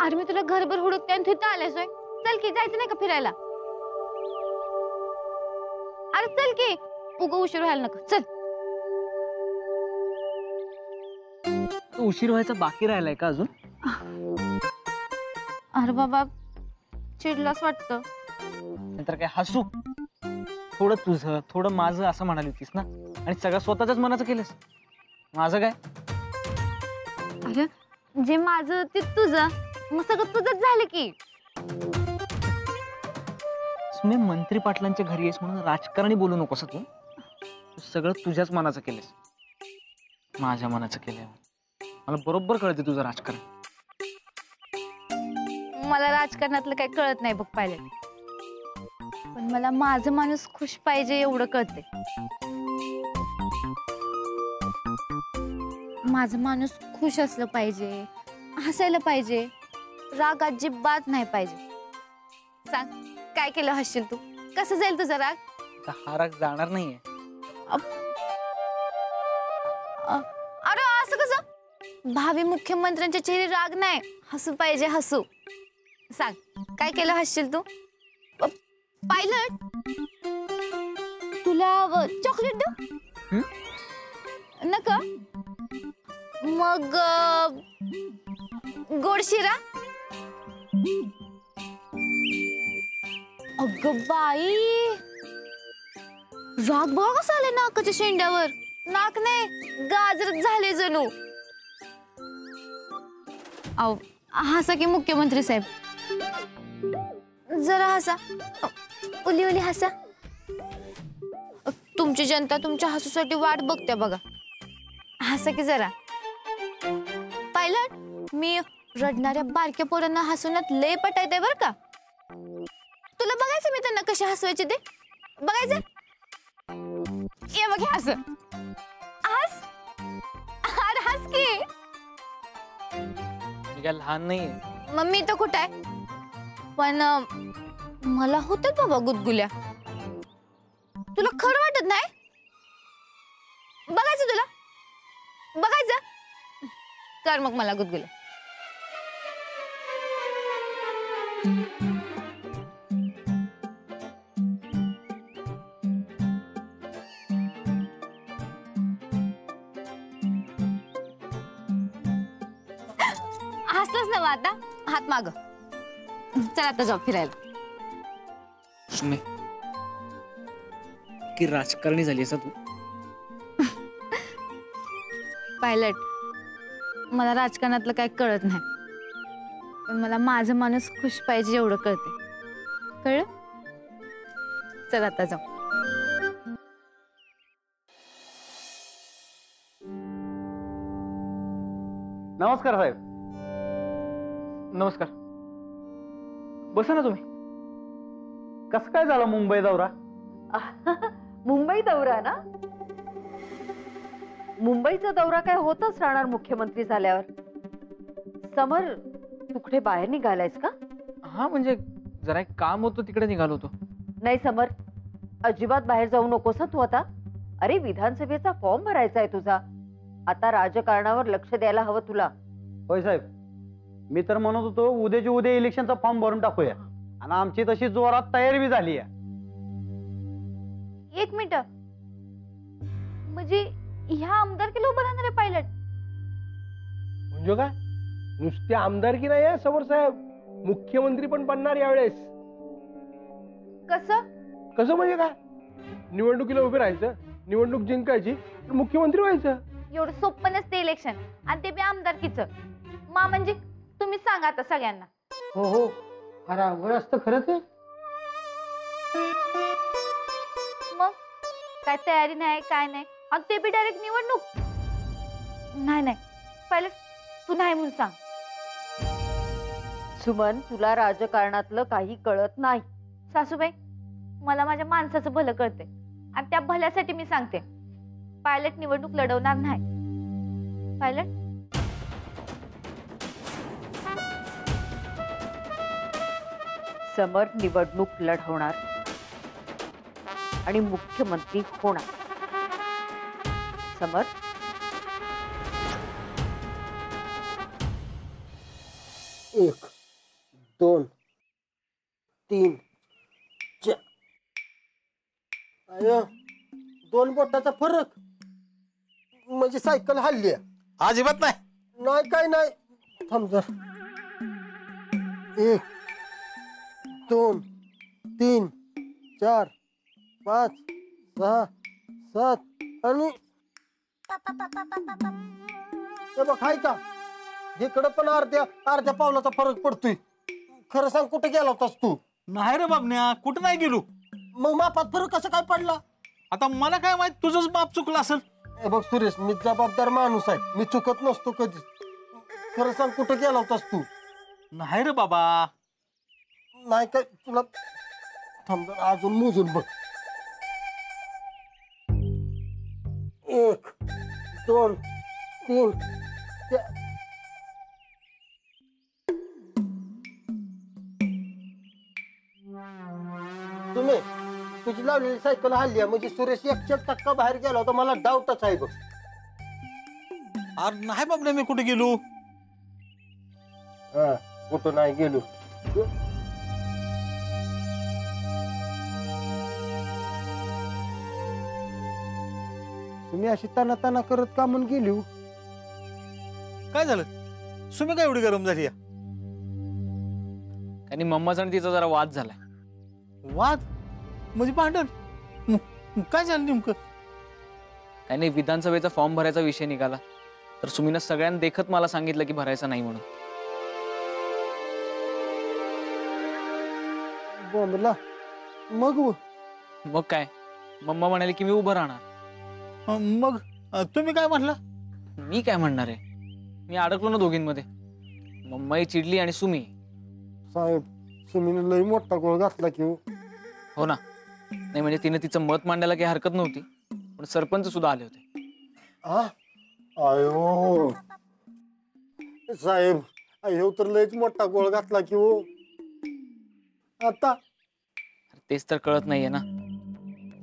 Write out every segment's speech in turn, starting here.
अरे मी तुला घरभर हुडकते आणि तिथं आलेस होय. चल की जायचं नाही का फिरायला? अरे चल की, उगा उशीर व्हायला नको. चल. उशीर व्हायचा बाकी राहिलाय का अजून? अरे बाबा चिडलास वाटतं. नंतर काय हसू? थोडं तुझं थोडं माझं असं म्हणाली होतीस ना, आणि सगळं स्वतःच्याच मनाचं केलंस. माझं काय? अरे जे माझं ते तुझं, मग सगळं तुझंच झालं की. मी मंत्री पाटलांच्या घरी आहेस म्हणून राजकारणी बोलू नकोस तू. सगळं तुझ्याच मनाचं केलंस, माझ्या मनाचं केलंय. मला बरोबर कळते तुझं राजकारण. मला राजकारणातलं काही कळत नाही बघ पाहिलं, पण मला माझं माणूस खुश पाहिजे एवढं कळते. माझं माणूस खुश असलं पाहिजे, हसायला पाहिजे, राग अजिबात नाही पाहिजे. सांग काय केलं हसशील तू? कसं जाईल तुझा राग? हा राग जाणार नाहीये. अरे असं कसं? भावी मुख्यमंत्र्यांच्या चेहरे राग नाही, हसू पाहिजे, हसू. सांग काय केलं हसशील तू? पायलट तुला चॉकलेट देऊ नका? मग गोड शिरा? अगं बाई, राग बघ कसं आले नाकाच्या शेंड्यावर. नाक नाही गाजरच झाले जणू. अहो हसा की मुख्यमंत्री साहेब, जरा हसा, उली उली हसा. तुमची जनता तुमच्या हसूसाठी वाट बघते बघा. हसा की जरा. पायलट मी रडणाऱ्या बारक्या पोरांना हसवण्यात लय पटायते बर का. तुला बघायचं मी त्यांना कसे हसवायचे ते बघायचं. ये बघ हस, हस, अरे हस की. मी काय लहान नाहीये. मग मी तर कुठं आहे, पण मला होतात बाबा गुदगुल्या. तुला खरं वाटत नाही? बघायचं तुला, बघायचं. कर मग मला गुदगुल्या. हसलंच ना आता, हात माग. चल आता जाऊ फिरायला. सुमे की राजकारणी झाली असं तू? पायलट मला राजकारणातलं काय कळत नाही, पण मला माझं माणूस खुश पाहिजे एवढं कळते. कळलं? चल आता जाऊ. नमस्कार साहेब. नमस्कार. बसा ना तुम्ही. कसं काय झालं मुंबई दौरा? मुंबई दौरा ना? मुंबईचा दौरा काय होतच राहणार मुख्यमंत्री झाल्यावर. समर तू कुठे बाहेर निघालायस का? हा म्हणजे जरा एक काम होतं तिकडे निघालो होतो. नाही समर, अजिबात बाहेर जाऊ नकोस तू आता. अरे विधानसभेचा फॉर्म भरायचा आहे तुझा. आता राजकारणावर लक्ष द्यायला हवं तुला. होय साहेब, मी तर म्हणत होतो उद्याच्या उद्या इलेक्शनचा फॉर्म भरून टाकूया, आणि आमची तशी जोरात तयारी बी झाली आहे. एक मिनिट, म्हणजे ह्या आमदारकीला उभं राहणार आहे पायलट? म्हणजे काय नुसती आमदारकी नाही आहे समोर साहेब, मुख्यमंत्री पण बनणार यावेळेस. कसं कसं म्हणजे काय? निवडणुकीला उभे राहायचं, निवडणूक जिंकायची, मुख्यमंत्री व्हायचं. एवढं सोपं नसते इलेक्शन, आणि ते बी आमदारकीचं. मा म्हणजे तुम्ही सांगा आता सगळ्यांना. हो हो, अरे अवघड असतं खरंच. मग काय तयारी नाही काय नाही, आणि ते बी डायरेक्ट निवडणूक. नाही नाही पायलट, तू नाही म्हणून सांग. सुमन तुला राजकारणातलं काही कळत नाही. सासूबाई मला माझ्या माणसाचं भलं कळते, आणि त्या भल्यासाठी मी सांगते, पायलट निवडणूक लढवणार नाही. पायलट समर निवडणूक लढवणार आणि मुख्यमंत्री होणार. समर एक 2 3 4 अयो 2 बोटाचा फरक म्हणजे सायकल हल्ली अजिबात नाही. नाही काय नाही थांब जर 1 2 3 4 5 6 7 आणि हे बघ हाय का इकडं पण अर्ध्या पावलाचा फरक पडतोय. खरं सांग कुठे गेला होतास तू? नाही रे बाबन्या, कुठं नाही गेलो. मग मापात फरक कसं काय पडला? आता मला काय माहित तुझंच बाप चुकलं असेल. हे बघ सुरेश, मी जबाबदार माणूस आहे, मी चुकत नसतो कधी. खरं सांग कुठे गेला होतास तू? नाही रे बाबा. नाही काय तुला थांब अजून मोजून बघ. 1 2 3 4 तुम्ही तुझी लावलेली सायकल हल्ली आहे म्हणजे सुरेश 100% बाहेर गेला होता. मला डाऊटच आहे बघ. अरे नाही बाबन्या, मी कुठे गेलो? कुठं नाही गेलो. तुम्ही अशी ताना ताना करत का म्हणून गेली? काय झालं? सुमी काय एवढी गरम झाली? आणि मम्माचा आणि तिचा जरा वाद झालाय. वाद म्हणजे भांडण? काय झालं नेमकं? काही नाही, विधानसभेचा फॉर्म भरायचा विषय निघाला तर सुमीनं सगळ्यांना देखत मला सांगितलं की भरायचा नाही म्हणून. बोंबला मग मग काय, मम्मा म्हणाली की मी उभं राहणार. मग तुम्ही काय म्हटलं? मी काय म्हणणार आहे, मी अडकलो ना दोघींमध्ये. मम्माई चिडली आणि सुमी. साहेब सुमीने लई मोठा गोळ घातला की. हो ना, नाही म्हणजे तिने तिचं मत मांडायला काही हरकत नव्हती, पण सरपंच सुद्धा आले होते. अयो साहेब, अयो तर लईच मोठा गोळ घातला की हो. आता तेच तर कळत नाहीये ना.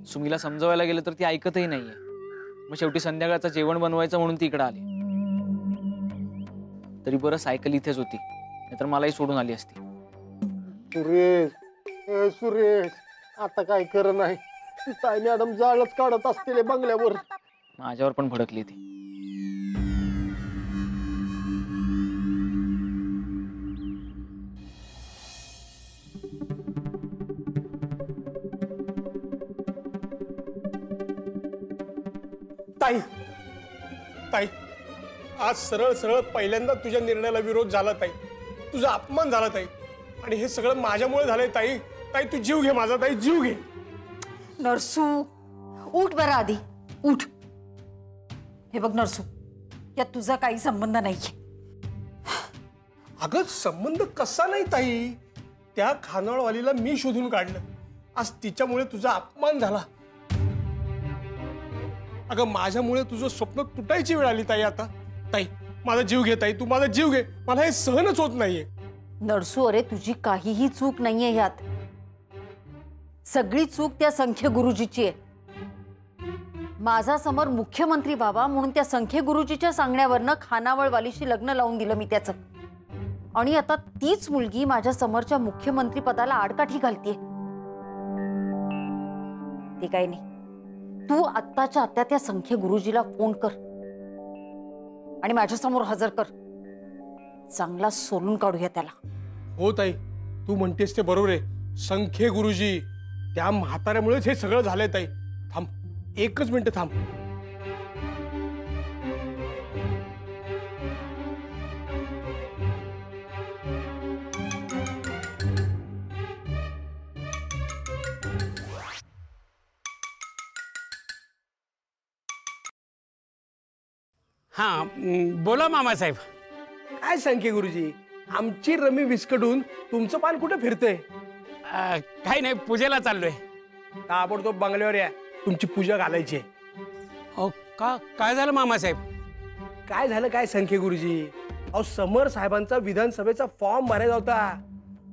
सुमीला समजवायला गेलं तर ती ऐकतही नाहीये. मग शेवटी संध्याकाळचं जेवण बनवायचं म्हणून ती इकडे आली. तरी बरं सायकल इथेच होती, नाहीतर मलाही सोडून आली असती. सुरेश आता काय खरं नाही. ताई मॅडम जाळच काढत असतील बंगल्यावर. माझ्यावर पण भडकली ती. ताई ताई आज सरळ सरळ पहिल्यांदा तुझ्या निर्णयाला विरोध झाला ताई. तुझा अपमान झाला ताई. आणि हे सगळं माझ्यामुळे झालंय ताई. ताई तू जीव घे माझा, ताई जीव घे. नरसू उठ बरं आधी उठ. हे बघ नरसू, यात तुझा काही संबंध नाहीये. अगं संबंध कसा नाही ताई, त्या खानावळवालीला मी शोधून काढलं. आज तिच्यामुळे तुझा अपमान झाला. अगं माझ्यामुळे तुझं स्वप्न तुटायची वेळ आली ताई. आता ताई माझा जीव घे ताई, तू माझा जीव घे. मला हे सहनच होत नाहीये. नरसू अरे तुझी काहीही चूक नाहीये ह्यात. सगळी चूक त्या संख्य गुरुजीची आहे. माझा समोर मुख्यमंत्री बाबा म्हणून त्या संख्य गुरुजीच्या सांगण्यावरनं खानावळवालीशी लग्न लावून दिलं मी त्याचं. आणि आता तीच मुलगी माझ्या समोरच्या मुख्यमंत्री पदाला आडकाठी घालतीये. ते काही नाही, तू आत्ताच्या आत्ता त्या संख्य गुरुजीला फोन कर आणि माझ्यासमोर हजर कर. चांगला सोलून काढूया त्याला. हो ताई, तू म्हणतेस ते बरोबर आहे. संख्ये गुरुजी, त्या म्हाताऱ्यामुळेच हे सगळं झालंय ताई. थांब, एकच मिनिट थांब. हां बोला मामासाहेब. काय संख्ये गुरुजी, आमची रमी विस्कटून तुमचं पान कुठे फिरतंय? काही नाही, पूजेला चाललोय. ताबडतोब बंगल्यावर या, तुमची पूजा घालायची आहे. अहो काय झालं मामासाहेब? काय झालं काय संख्ये गुरुजी? अहो समर साहेबांचा विधानसभेचा फॉर्म भरायचा होता.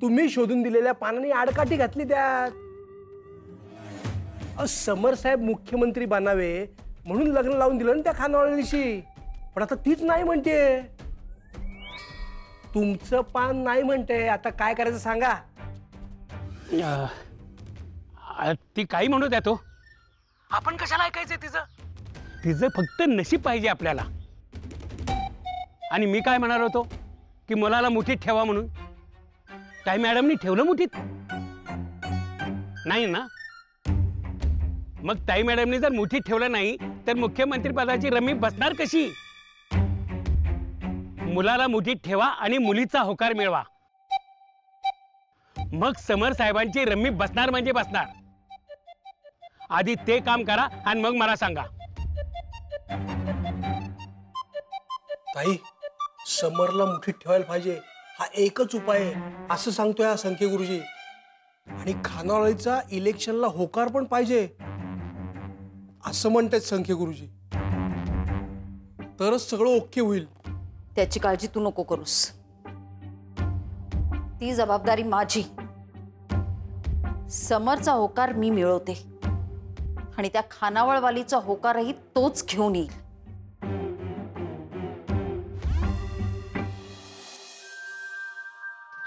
तुम्ही शोधून दिलेल्या पानाने आडकाठी घातली त्यात. अहो समर साहेब मुख्यमंत्री बनावे म्हणून लग्न लावून दिलं ना त्या खानावळीशी. पण आता तीच नाही म्हणते. तुमचं पान नाही म्हणते, आता काय करायचं सांगा. ती काही म्हणू द्या तो, आपण कशाला ऐकायचंय तिचं? तिचं फक्त नशीब पाहिजे आपल्याला. आणि मी काय म्हणाल होतो की मुलाला मुठीत ठेवा म्हणून, काय मॅडमनी ठेवलं मुठीत? नाही ना. मग ताई मॅडमनी जर मुठीत ठेवलं नाही तर मुख्यमंत्री पदाची रमी बसणार कशी? मुलाला मुठीत ठेवा आणि मुलीचा होकार मिळवा, मग समर साहेबांची रमी बसणार म्हणजे बसणार. आधी ते काम करा आणि मग मला सांगा. ताई, समरला मुठीत ठेवायला पाहिजे, हा एकच उपाय आहे असं सांगतोय हा संख्य गुरुजी. आणि खानावळीचा इलेक्शनला होकार पण पाहिजे असं म्हणतात संख्य गुरुजी. तरच सगळं ओके होईल. त्याची काळजी तू नको करूस, ती जबाबदारी माझी. समरचा होकार मी मिळवते आणि त्या खानावळवालीचा होकारही तोच घेऊन येईल.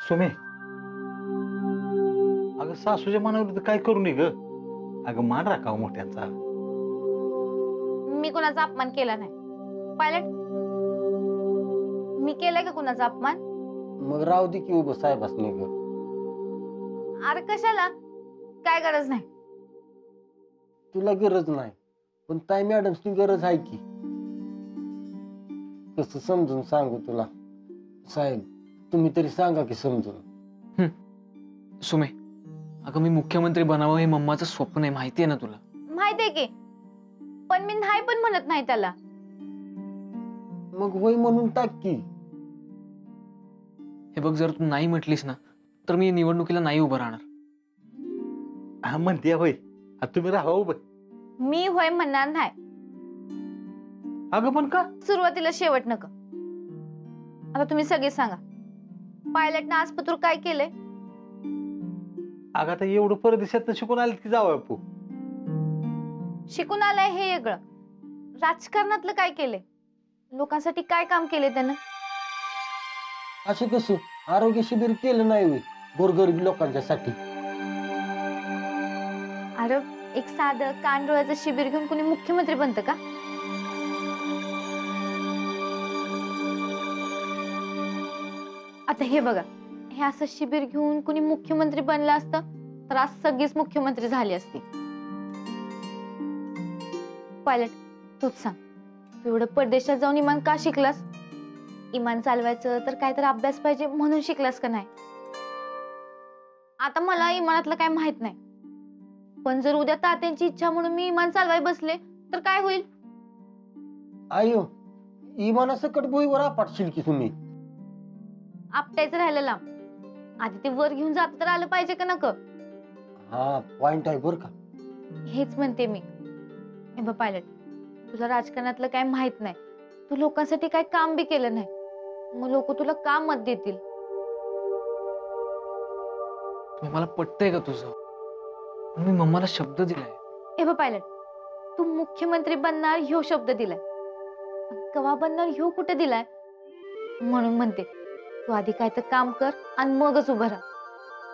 सुमे, अगं सासूच्या मनावर काय करू नये ग. अगं मान राखावं मोठ्यांचा. मी कोणाचा अपमान केला नाही. पायलट, मी केलाय का कुणाचा अपमान? मग राहू दे की उभं साहेबासनी ग. अरे कशाला, काय गरज नाही. तुला गरज नाही पण ताई मॅडमची गरज आहे की. कसं समजून सांगू तुला साहेब, तुम्ही तरी सांगा की समजून. सुमे, अगं मी मुख्यमंत्री बनावं हे मम्माचं स्वप्न आहे, माहितीये ना तुला. माहितीये की, पण मी नाही पण म्हणत नाही त्याला. मग होय म्हणून टाक की. हे बघ, जर तू नाही म्हटलीस ना तर मी निवडणुकीला नाही उभं राहणार. हा म्हणते होय, तुम्ही राहा उभं. मी होय म्हणणार नाही. अगं पण का? सुरुवातीला शेवट नका. आता तुम्ही सगळे सांगा, पायलटनं आज पत्र काय केलंय? अगं आता एवढं परदेशात शिकून आले की जावं आपू. शिकून आलाय हे वेगळं, राजकारणातलं काय केलंय, लोकांसाठी काय काम केले त्यानं? असं कसं आरोग्य शिबिर केलं नाही होय गोरगरीब लोकांच्यासाठी? अरे एक साधं कान डोळ्याचं शिबिर घेऊन कोणी मुख्यमंत्री बनतं का? आता हे बघा, हे असं शिबिर घेऊन कोणी मुख्यमंत्री बनलं असतं तर आज सगळीच मुख्यमंत्री झाली असती. पायलट, तूच सांग, तू एवढं परदेशात जाऊन इमान का शिकलास? इमान चालवायचं तर काहीतरी अभ्यास पाहिजे म्हणून शिकलास का नाही? आता मला इमानातलं काय माहित नाही, पण जर उद्या तात्यांची इच्छा म्हणून मी इमान चालवाय बसले तर काय होईल? आयो, इमानासकट भुईवर आपटशील की तुम्ही. आपटायचं राहिलं लांब, आधी ते वर घेऊन जात तर आलं पाहिजे का नको? हा पॉइंट आहे बर का. हेच म्हणते मी. हे बघ पायलट, तुला राजकारणातलं काय माहित नाही, तू लोकांसाठी काय काम बी केलं नाही, मग लोक तुला का मत देतील? मला पटतंय का तुझं? मी मम्माला शब्द दिलाय. हे बघ पायलट, तू मुख्यमंत्री बनणार ह्यो शब्द दिलाय, कवा बनणार ह्यो कुठे दिलाय? म्हणून म्हणते तू आधी काय तर काम कर आणि मगच उभं राहा.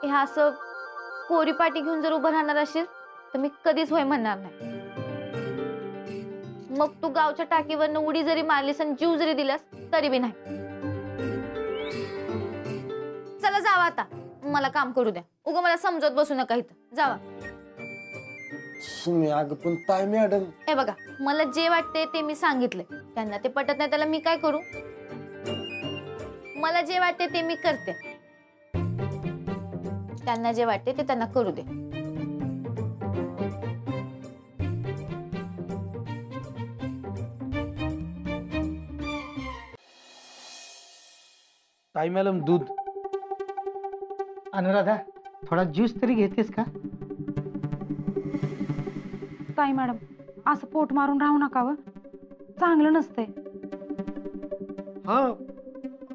हे असं कोरी पाटी घेऊन जर उभं राहणार असेल तर मी कधीच होय म्हणणार नाही. मग तू गावच्या टाकीवरनं उडी जरी मारलीस आणि जीव जरी दिलास तरी बी नाही. चला जावा आता, मला काम करू द्या. उगा मला समजत बसू नका इथं, जावा. सुमी, अगं पण ताई मॅडम. हे बघा, मला जे वाटते ते मी सांगितलंय, त्यांना ते पटत नाही त्याला मी काय करू? मला जे वाटते ते मी करते, त्यांना जे वाटते ते त्यांना करू दे. ताई मॅडम दूध. अनुराधा, थोडा ज्यूस तरी घेतेस का? ताई मॅडम, असं पोट मारून राहू नका व, चांगलं नसतंय. हा,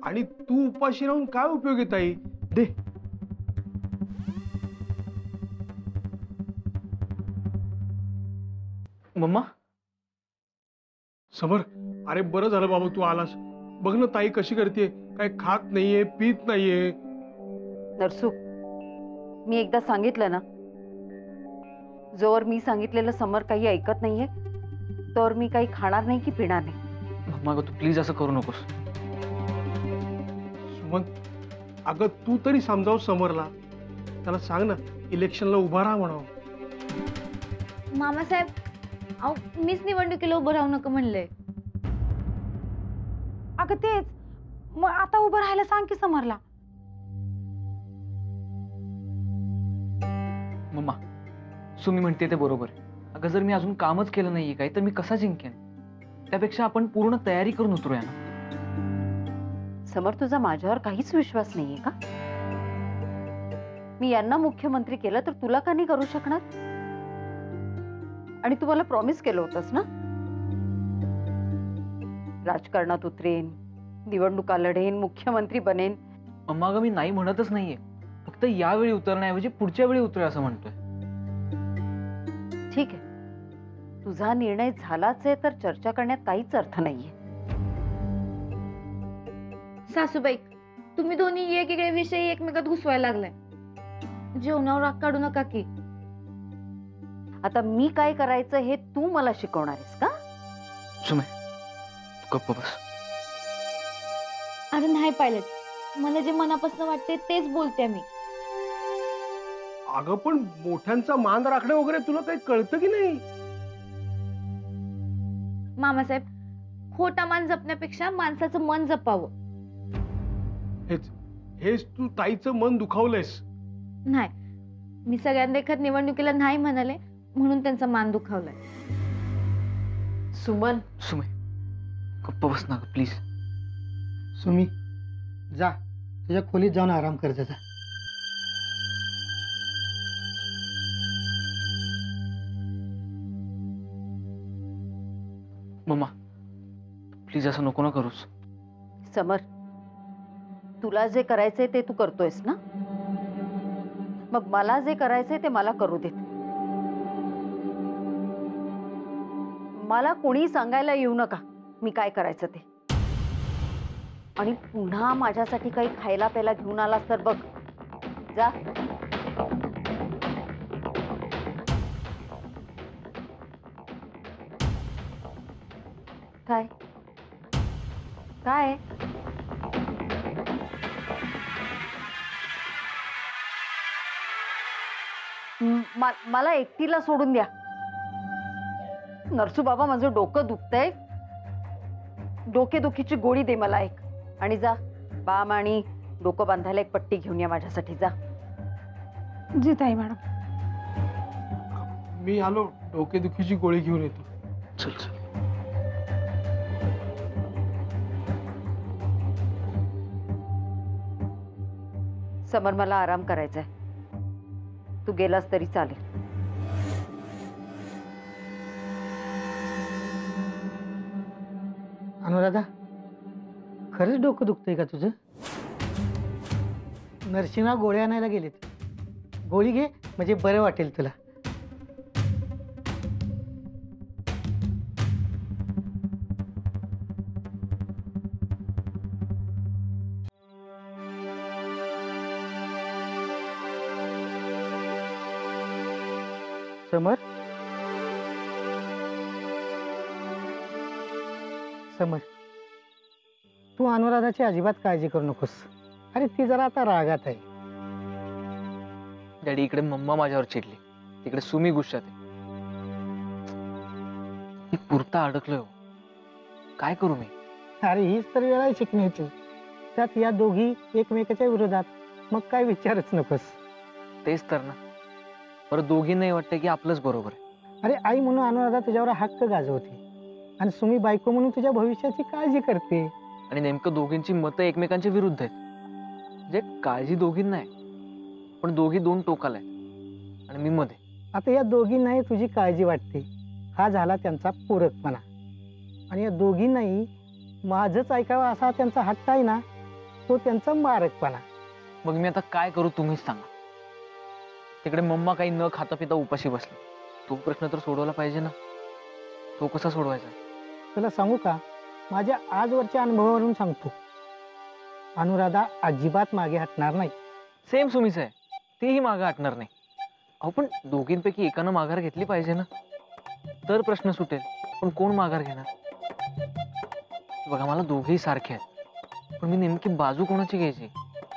आणि तू उपाशी राहून काय उपयोग आहे ताई? दे. मम्मा, समर, अरे बरं झालं बाबा तू आलास. बघ ना ताई कशी करते, काय खात नाहीये, पीत नाहीये. नरसू, मी एकदा सांगितलं ना, जोवर मी सांगितलेलं समर काही ऐकत नाहीये तर मी काही खाणार नाही की पिणार नाही. मम्मा तू प्लीज असं करू नकोस. सुमन, अगं तू तरी समजाव समरला, त्याला सांग ना इलेक्शनला उभा राहा म्हणावं. मामासाहेब, अहो मीच निवडणुकीला उभं राहू नका म्हणले. अगं तेच, मग आता उभं राहायला सांग की समरला. मम्मा सुमी म्हणते ते बरोबर आहे. अगं जर मी अजून कामच केलं नाहीये काही तर मी कसा जिंकेन? त्यापेक्षा आपण पूर्ण तयारी करून उतरूया ना. समर, तुझा माझ्यावर काहीच विश्वास नाहीये का? मी यांना मुख्यमंत्री केलं तर तुला का नाही करू शकणार? आणि तू मला प्रॉमिस केलं होतंस ना, राजकारणात उतरेन, निवडणुका लढेन, मुख्यमंत्री बनेन. मम्मा अगं मी नाही म्हणतच नाहीये, फक्त यावेळी उतरण्याऐवजी पुढच्या वेळी उतरूया असं म्हणतोय. ठीक आहे, तुझा निर्णय झालाच आहे तर चर्चा करण्यात काहीच अर्थ नाहीये. सासूबाई, तुम्ही दोन्ही वेगवेगळे विषय एकमेकात घुसवायला लागलाय. जेवणावर राग काढू नका की. आता मी काय करायचं हे तू मला शिकवणार आहेस का? सुमे तू गप्प बस. अरे नाही पायलट, मला जे मनापासून वाटते तेच बोलते मी. अगं पण मोठ्यांचा मान राखणे वगैरे तुला काही कळतं की नाही? मामासाहेब, खोटा मान जपण्यापेक्षा माणसाचं मन जपावं. हेच हेच तू ताईचं मन दुखावलंयस. नाही, मी सगळ्यांदेखत निवडणुकीला नाही म्हणाले म्हणून त्यांचा मान दुखावलाय. सुमन, सुमे गप्प बस ना प्लीज. सुमी जा, तुझ्या खोलीत जाऊन आराम कर जा. मम्मा प्लीज असं नको ना करूस. समर, तुला जे करायचंय ते तू करतोयस ना, मग मला जे करायचंय ते मला करू देत. मला कोणी सांगायला येऊ नका मी काय करायचं ते. आणि पुन्हा माझ्यासाठी काही खायला प्यायला घेऊन आलास तर बघ, जा. काय काय मला एकटीला सोडून द्या. नरसू बाबा, माझं डोकं दुखतंय. डोकेदुखीची गोळी दे मला एक, आणि जा बाम आणि डोकं बांधायला एक पट्टी घेऊन या माझ्यासाठी. जा. जी ताई मॅडम. मी आलो, डोकेदुखीची गोळी घेऊन येतो. चल चल. समर, मला आराम करायचा आहे. तू गेलास तरी चालेल. अनुराधा, खरंच डोकं दुखतंय का तुझं? नर्सिंगला गोळ्या आणायला गेलेत. गोळी घे म्हणजे बरं वाटेल तुला. समर, समर, तू अनुराधाची अजिबात काळजी करू नकोस. अरे ती जरा आता रागात आहे. डॅडी इकडे मम्मा माझ्यावर चिडली, तिकडे सुमी गुस्सात आहे. मी पुरता अडकलोय हो. काय करू मी? अरे हीच तर वेळ आहे शिकण्याची. त्यात या दोघी एकमेकाच्या विरोधात, मग काय विचारच नकोस. तेच तर ना. बरं दोघी नाही वाटतं की आपलंच बरोबर आहे. अरे आई म्हणून अनुराधा तुझ्यावर हक्क गाजवते आणि सुमी बायको म्हणून तुझ्या भविष्याची काळजी करते. आणि नेमकं दोघींची मतं एकमेकांच्या विरुद्ध आहेत. म्हणजे काळजी दोघींना आहे, पण दोघी दोन टोकाला आहेत आणि मी मध्ये. आता या दोघींनाही तुझी काळजी वाटते, हा झाला त्यांचा पूरकपणा. आणि या दोघींनाही माझंच ऐकावं असा त्यांचा हट्ट आहे ना, तो त्यांचा मारकपणा. मग मी आता काय करू तुम्हीच सांगा. तिकडे मम्मा काही न खाता पिता उपाशी बसली. तो प्रश्न तर सोडवला पाहिजे ना. तो कसा सोडवायचा? तुला सांगू का, माझ्या आजवरच्या अनुभवावरून सांगतो, अनुराधा अजिबात मागे हटणार नाही. सेम सुमीच आहे, तीही मागं हटणार नाही. अहो पण दोघींपैकी एकानं माघार घेतली पाहिजे ना, तर प्रश्न सुटेल. पण कोण माघार घेणार? बघा मला दोघेही सारखे आहेत, पण मी नेमकी बाजू कोणाची घ्यायची?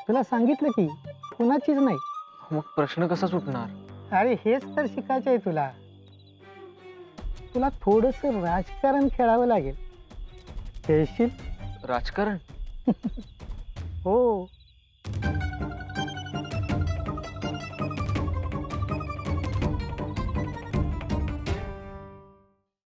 तुला सांगितलं की कुणाचीच नाही. मग प्रश्न कसा सुटणार? अरे हेच तर शिकायचं आहे तुला. तुला थोडस राजकारण खेळावं लागेल. खेळशील? राजकारण? हो,